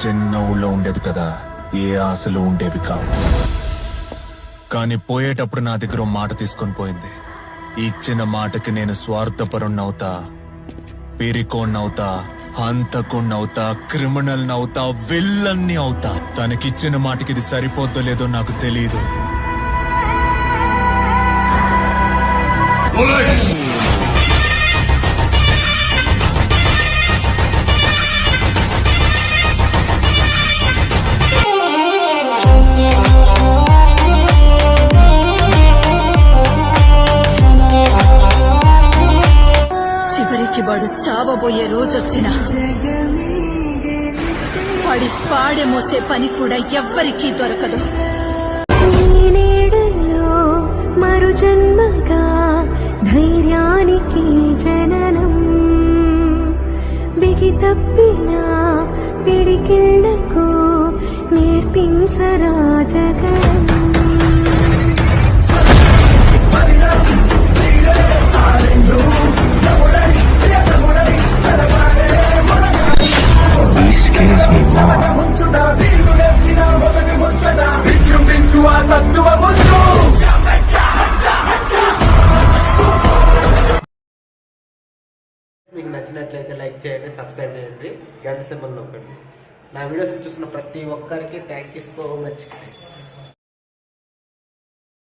చిన్న ఊళ్ళో ఉండేది కదా, ఏ ఆశలు ఉండేవి కావు. కానీ పోయేటప్పుడు నా దగ్గర ఓ మాట తీసుకొని పోయింది. ఇచ్చిన మాటకి నేను స్వార్థపరుణ్ణవుతా, పిరికోణ్ణవుతా, హంతకుణ్ణవుతా, క్రిమినల్నవుతా, విల్లన్ని అవుతా. తనకిచ్చిన మాటకి ఇది సరిపోద్దో లేదో నాకు తెలీదు. చివరికి వాడు చావబోయే రోజొచ్చినా వాడి పాడె మోసే పని కూడా ఎవ్వరికీ దొరకదు. మరు జన్మగా ధైర్యానికి జననం, బిగి తప్పిన పిడికిళ్లకు నేర్పించరా జగనం. మీకు నచ్చినట్లయితే లైక్ చేయండి, సబ్స్క్రైబ్ చేయండి, గంట సింబల్ నొక్కండి. నా వీడియోస్ చూస్తున్న ప్రతి ఒక్కరికి thank you so much guys.